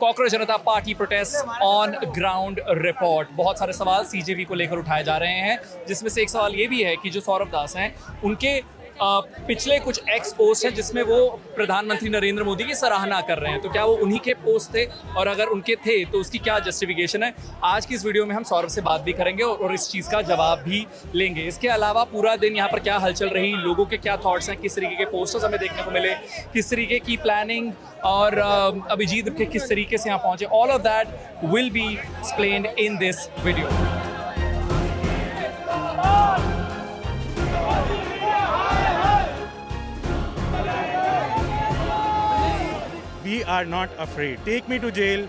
Cockroach Janata party protest on ground report. बहुत सारे सवाल सीजेपी को लेकर उठाए जा रहे हैं, जिसमें से एक सवाल ये भी है कि जो सौरभ दास हैं उनके पिछले कुछ एक्स पोस्ट हैं जिसमें वो प्रधानमंत्री नरेंद्र मोदी की सराहना कर रहे हैं, तो क्या वो उन्हीं के पोस्ट थे, और अगर उनके थे तो उसकी क्या जस्टिफिकेशन है। आज की इस वीडियो में हम सौरभ से बात भी करेंगे और इस चीज़ का जवाब भी लेंगे। इसके अलावा पूरा दिन यहाँ पर क्या हलचल रही, लोगों के क्या थॉट्स हैं, किस तरीके के पोस्टर्स हमें देखने को मिले, किस तरीके की प्लानिंग और अभिजीत के किस तरीके से यहाँ पहुँचे, all of that will be explained in this video. We are not afraid. Take me to jail.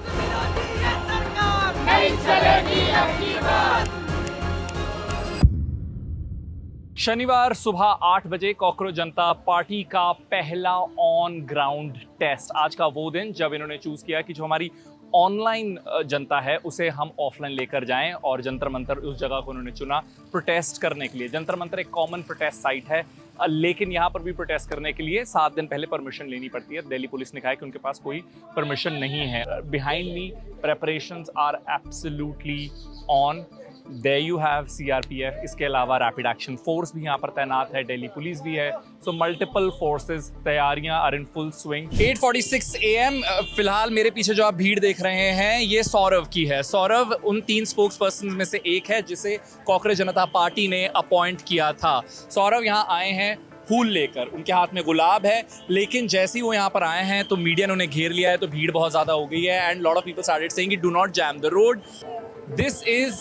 शनिवार सुबह 8 बजे कॉकरोच जनता पार्टी का पहला ऑन ग्राउंड टेस्ट। आज का वो दिन जब इन्होंने चूज किया कि जो हमारी ऑनलाइन जनता है उसे हम ऑफलाइन लेकर जाएं, और जंतर मंतर उस जगह को उन्होंने चुना प्रोटेस्ट करने के लिए। जंतर मंतर एक कॉमन प्रोटेस्ट साइट है, लेकिन यहाँ पर भी प्रोटेस्ट करने के लिए 7 दिन पहले परमिशन लेनी पड़ती है। दिल्ली पुलिस ने कहा है कि उनके पास कोई परमिशन नहीं है। Behind me preparations are absolutely on. There you have CRPF, इसके अलावा रैपिड एक्शन फोर्स भी यहाँ पर तैनात है, दिल्ली पुलिस भी है, सो मल्टीपल फोर्सेस, तैयारियां are in full swing. 8:46 AM फिलहाल मेरे पीछे जो आप भीड़ देख रहे हैं ये सौरभ की है। सौरभ उन 3 स्पोक्स पर्सन में से एक है जिसे कॉकरोच जनता पार्टी ने अपॉइंट किया था। सौरभ यहाँ आए हैं फूल लेकर, उनके हाथ में गुलाब है, लेकिन जैसे ही वो यहाँ पर आए हैं तो मीडिया ने उन्हें घेर लिया है, तो भीड़ बहुत ज़्यादा हो गई है and lot of people started saying do not jam the road. This is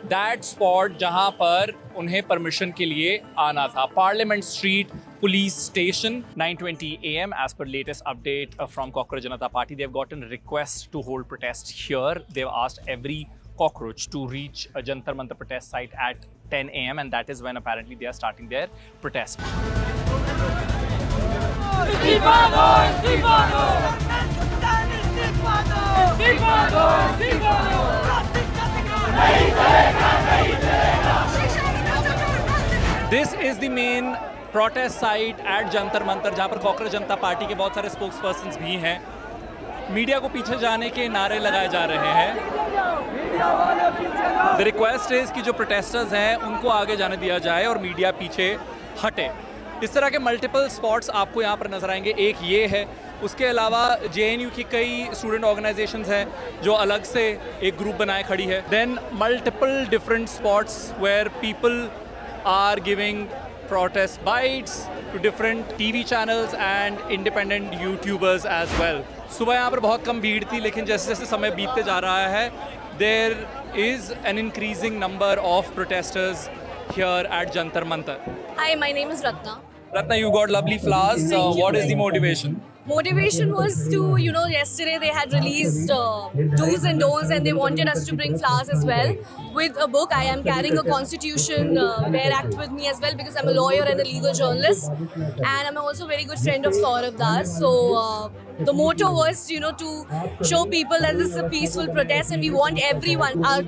that spot जहाँ पर उन्हें परमिशन के लिए आना था, parliament street police station. 9:20 AM as per latest update from Cockroach Janata Party, they've gotten a request to hold protest here. They've asked every cockroach to reach a Jantar Mantar protest site at 10 AM, and that is when apparently they are starting their protest. This is the main protest site at Jantar Mantar, जहाँ पर cockroach जनता party के बहुत सारे spokes persons भी हैं। Media को पीछे जाने के नारे लगाए जा रहे हैं। द रिक्वेस्ट इज कि जो प्रोटेस्टर्स हैं उनको आगे जाने दिया जाए और मीडिया पीछे हटे। इस तरह के मल्टीपल स्पॉट्स आपको यहाँ पर नजर आएंगे। एक ये है, उसके अलावा JNU की कई स्टूडेंट ऑर्गेनाइजेशंस हैं जो अलग से एक ग्रुप बनाए खड़ी है। Then multiple different spots where people are giving protest bites to different TV channels and independent YouTubers as well. सुबह यहाँ पर बहुत कम भीड़ थी, लेकिन जैसे जैसे समय बीतते जा रहा है there is an increasing number of protesters here at Jantar Mantar. Hi, my name is Ratna. Ratna, you got lovely flowers. What is the motivation? Motivation was to, yesterday they had released do's and don'ts, and they wanted us to bring flowers as well with a book. I am carrying a Constitution Bear Act with me as well because I'm a lawyer and a legal journalist, and I'm also a very good friend of Saurav Das. So the motto was, to show people that this is a peaceful protest and we want everyone, our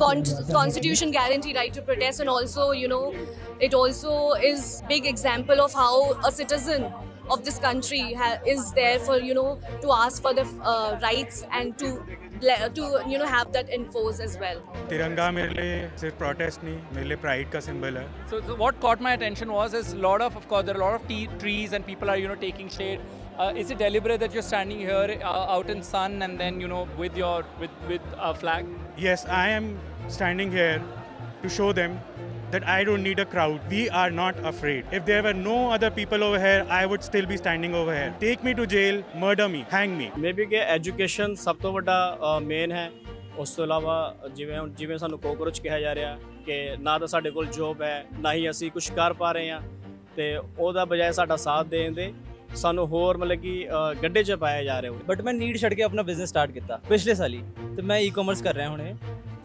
Constitution guarantee right to protest, and also, it also is big example of how a citizen of this country is there for to ask for the rights and to have that enforced as well. तिरंगा मेरे लिए सिर्फ protest नहीं, मेरे लिए pride का symbol है। So what caught my attention was of course there are a lot of trees and people are taking shade. Is it deliberate that you're standing here out in sun and then with a flag? Yes, I am standing here to show them that I don't need a crowd. We are not afraid. If there were no other people over here, I would still be standing over here. Take me to jail, murder me, hang me. Maybe ਕਿ education ਸਭ ਤੋਂ ਵੱਡਾ main ਹੈ। ਉਸ ਤੋਂ ਇਲਾਵਾ ਜਿਵੇਂ ਸਾਨੂੰ ਕੋਕਰੋਚ ਕਿਹਾ ਜਾ ਰਿਹਾ ਕਿ ਨਾ ਤਾਂ ਸਾਡੇ ਕੋਲ ਜੋਬ ਹੈ, ਨਾ ਹੀ ਅਸੀਂ ਕੁਝ ਕਰ ਪਾ ਰਹੇ ਹਾਂ, ਤੇ ਉਹਦਾ ਬਜਾਏ ਸਾਡਾ ਸਾਥ ਦੇਣ ਦੇ ਸਾਨੂੰ ਹੋਰ ਮਤਲਬ ਕਿ ਗੱਡੇ 'ਚ ਪਾਇਆ ਜਾ ਰਿਹਾ। ਬਟ ਮੈਂ ਨੀਟ ਛੱਡ ਕੇ ਆਪਣਾ ਬਿਜ਼ਨਸ ਸਟਾਰਟ ਕੀਤਾ ਪਿਛਲੇ ਸਾਲ ਹੀ, ਤੇ ਮੈਂ ਈ-ਕਾਮਰਸ ਕਰ ਰਿਹਾ ਹੁਣੇ।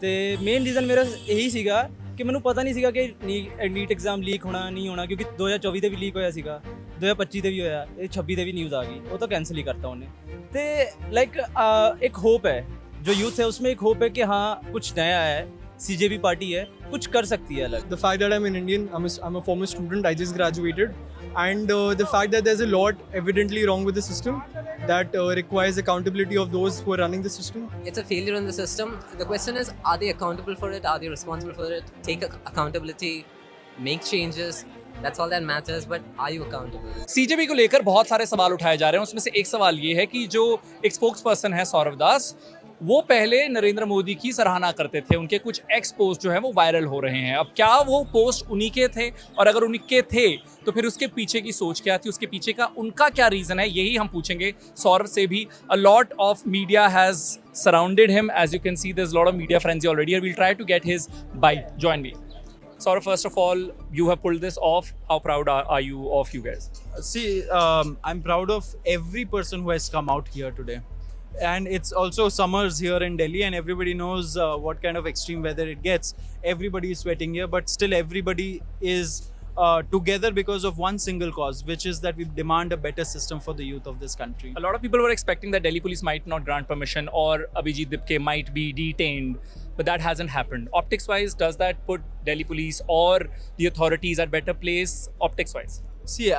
ਤੇ ਮੇਨ ਰੀਜ਼ਨ ਮੇਰਾ ਇਹੀ ਸੀਗਾ ਕਿ ਮੈਨੂੰ ਪਤਾ ਨਹੀਂ ਸੀਗਾ ਕਿ ਨੀਟ ਐਗਜ਼ਾਮ ਲੀਕ ਹੋਣਾ ਨਹੀਂ ਹੋਣਾ, ਕਿਉਂਕਿ 2024 ਦੇ ਵੀ ਲੀਕ ਹੋਇਆ ਸੀਗਾ, 2025 ਦੇ ਵੀ ਹੋਇਆ, ਇਹ 26 ਦੇ ਵੀ ਨਿਊਜ਼ ਆ ਗਈ, ਉਹ ਤਾਂ कैंसिल ही करता ਉਹਨੇ। ਤੇ ਲਾਈਕ एक होप है, जो यूथ है उसमें एक होप है कि हाँ कुछ नया है, CJP पार्टी है, कुछ कर सकती है अलग। The fact that I'm an Indian, I'm a former student, I just graduated, and the fact that there's a lot evidently wrong with the system that requires accountability of those who are running the system. It's a failure in the system. The question is, are they accountable for it? Are they responsible for it? Take accountability, make changes. That's all that matters. But are you accountable? CJP को लेकर बहुत सारे सवाल उठाए जा रहे हैं। उसमें से एक सवाल ये है कि जो एक स्पोक्स पर्सन है सौरव दास, वो पहले नरेंद्र मोदी की सराहना करते थे, उनके कुछ एक्स पोस्ट जो है वो वायरल हो रहे हैं। अब क्या वो पोस्ट उन्हीं के थे, और अगर उन्हीं के थे तो फिर उसके पीछे की सोच क्या थी, उसके पीछे का उनका क्या रीजन है, यही हम पूछेंगे सौरव से भी। A lot of media has surrounded him, as you can see there is lot of media friends already, we'll try to get his bite. Join me Saurav, first of all, you have pulled this off. How proud are you of you guys? See, I'm proud of every person who has come out here today. And it's also summers here in Delhi, and everybody knows what kind of extreme weather it gets. Everybody is sweating here, but still everybody is together because of one single cause, which is that we demand a better system for the youth of this country. A lot of people were expecting that Delhi police might not grant permission or Abhijit Dipke might be detained, but that hasn't happened. Optics wise, does that put Delhi police or the authorities at better place optics wise? See,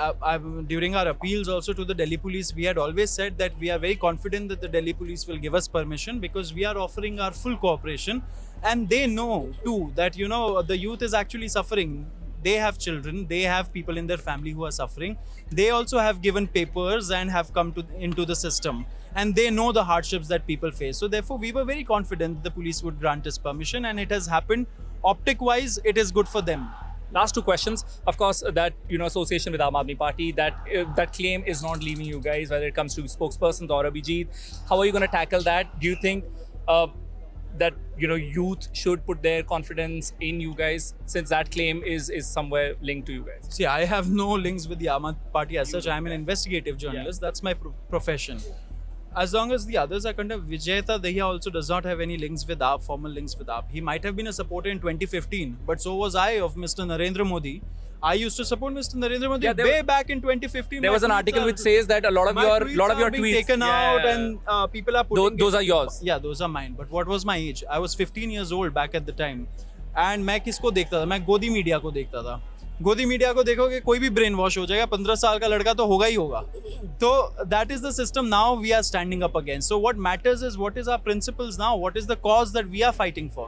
during our appeals also to the Delhi police, we had always said that we are very confident that the Delhi police will give us permission because we are offering our full cooperation, and they know too that, you know, the youth is actually suffering. They have children, they have people in their family who are suffering. They also have given papers and have come into the system, and they know the hardships that people face. So therefore we were very confident the police would grant us permission, and it has happened. Optic wise, it is good for them. Last two questions. Of course, that, you know, association with Aam Aadmi Party, that claim is not leaving you guys, whether it comes to spokespersons or Abhijit. How are you going to tackle that? Do you think that, you know, youth should put their confidence in you guys, since that claim is somewhere linked to you guys? See, I have no links with the Aam Aadmi Party as such. I am an investigative journalist. That's my profession. As long as the others are content, Vijayata Dahiya also does not have any links with AAP, formal links with AAP. He might have been a supporter in 2015, but so was I of Mr. Narendra Modi. I used to support Mr. Narendra Modi way back in 2015. There was an article which says that a lot of your being tweets taken out, and people are putting those are yours. Yeah, those are mine. But what was my age? I was 15 years old back at the time. And मैं किसको देखता था? मैं गोदी media को देखता था। गोदी मीडिया को देखोगे कोई भी ब्रेन वॉश हो जाएगा, 15 साल का लड़का तो होगा ही होगा। तो that is the system now we are standing up against. So what matters is what is our principles now? What is the cause that we are fighting for?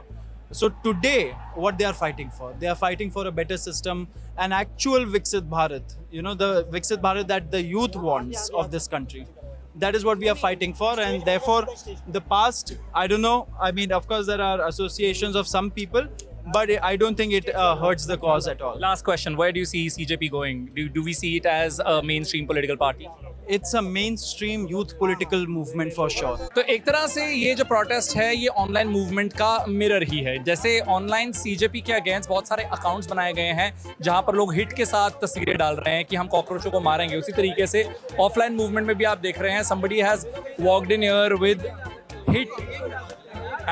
So today, what they are fighting for? They are fighting for a better system, an actual Viksit Bharat. You know, the Viksit Bharat that the youth wants of this country. That is what we are fighting for, and therefore, the past, I don't know. I mean, of course, there are associations of some people, but I don't think it hurts the cause at all. Last question: where do you see CJP going? Do we see it as a mainstream political party? It's a mainstream youth political movement for sure. तो एक तरह से ये जो protest है ये online movement का mirror ही है। जैसे ऑनलाइन सीजेपी के अगेंस्ट बहुत सारे अकाउंट्स बनाए गए हैं जहां पर लोग हिट के साथ तस्वीरें डाल रहे हैं कि हम कॉकरोचों को मारेंगे, उसी तरीके से ऑफलाइन मूवमेंट में भी आप देख रहे हैं somebody has walked in here with hit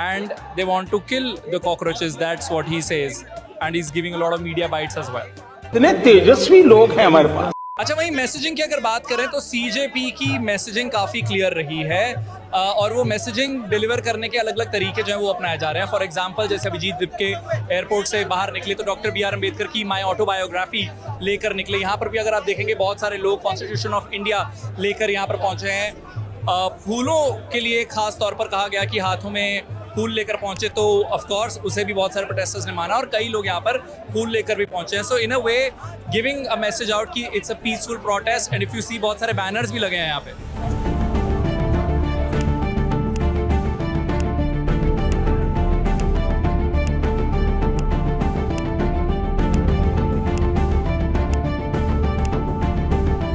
and they want to kill the cockroaches, that's what he says, and he's giving a lot of media bites as well. इतने तेजस्वी लोग हैं हमारे पास। अच्छा, वही मैसेजिंग की अगर बात करें तो सीजेपी की मैसेजिंग काफ़ी क्लियर रही है और वो मैसेजिंग डिलीवर करने के अलग अलग तरीके जो हैं वो अपनाए जा रहे हैं। फॉर एग्जांपल, जैसे अभिजीत दिपके एयरपोर्ट से बाहर निकले तो डॉक्टर BR अम्बेडकर की माई ऑटोबायोग्राफी लेकर निकले। यहाँ पर भी अगर आप देखेंगे बहुत सारे लोग कॉन्स्टिट्यूशन ऑफ इंडिया लेकर यहाँ पर पहुँचे हैं। फूलों के लिए खास तौर पर कहा गया कि हाथों में फूल लेकर पहुंचे, तो ऑफ कोर्स उसे भी बहुत सारे प्रोटेस्टर्स ने माना और कई लोग यहाँ पर फूल लेकर भी पहुंचे हैं। So in a way giving a message out कि it's a peaceful protest, and if you see बहुत सारे बैनर्स भी लगे हैं यहाँ पे।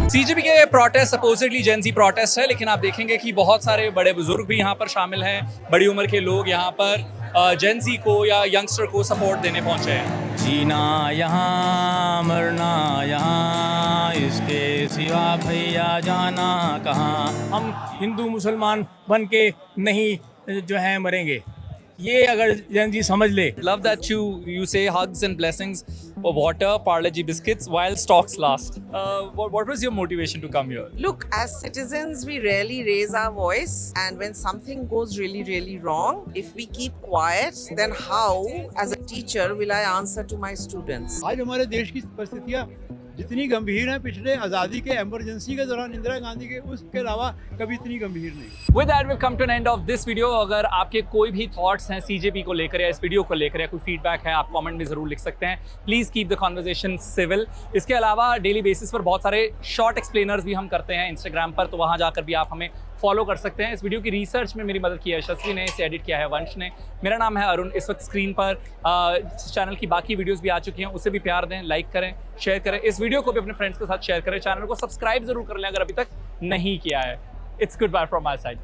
सीजेपी के प्रोटेस्ट सपोजिटली जेनजी प्रोटेस्ट है, लेकिन आप देखेंगे कि बहुत सारे बड़े बुजुर्ग भी यहाँ पर शामिल हैं, बड़ी उम्र के लोग यहाँ पर जेनजी को या यंगस्टर को सपोर्ट देने पहुँचे हैं। जीना यहाँ मरना यहाँ, इसके सिवा भैया जाना कहाँ। हम हिंदू मुसलमान बन के नहीं जो है मरेंगे, ये अगर जेनजी समझ ले। Love that you say hugs and blessings. water, Parle G biscuits while stocks last. What was your motivation to come here? Look, as citizens, we rarely raise our voice, and when something goes really, really wrong, if we keep quiet, then how, as a teacher, will I answer to my students? आज हमारे देश की परिस्थितियाँ जितनी गंभीर हैं पिछले आज़ादी के इमरजेंसी के दौरान इंदिरा गांधी के उसके अलावा कभी इतनी गंभीर नहीं। With that, we've come to an end of this video. अगर आपके कोई भी थॉट्स हैं CJP को लेकर या इस वीडियो को लेकर या कोई फीडबैक है, आप कमेंट में ज़रूर लिख सकते हैं. Please keep the conversation civil. इसके अलावा डेली बेसिस पर बहुत सारे शॉर्ट एक्सप्लेनर्स भी हम करते हैं इंस्टाग्राम पर, तो वहाँ जाकर भी आप हमें फॉलो कर सकते हैं. इस वीडियो की रिसर्च में मेरी मदद की है यशस्वी ने, इसे एडिट किया है वंश ने. मेरा नाम है अरुण. इस वक्त स्क्रीन पर चैनल की बाकी वीडियोस भी आ चुकी हैं, उसे भी प्यार दें, लाइक करें, शेयर करें. इस वीडियो को भी अपने फ्रेंड्स के साथ शेयर करें. चैनल को सब्सक्राइब जरूर कर लें अगर अभी तक नहीं किया है. It's goodbye from my side.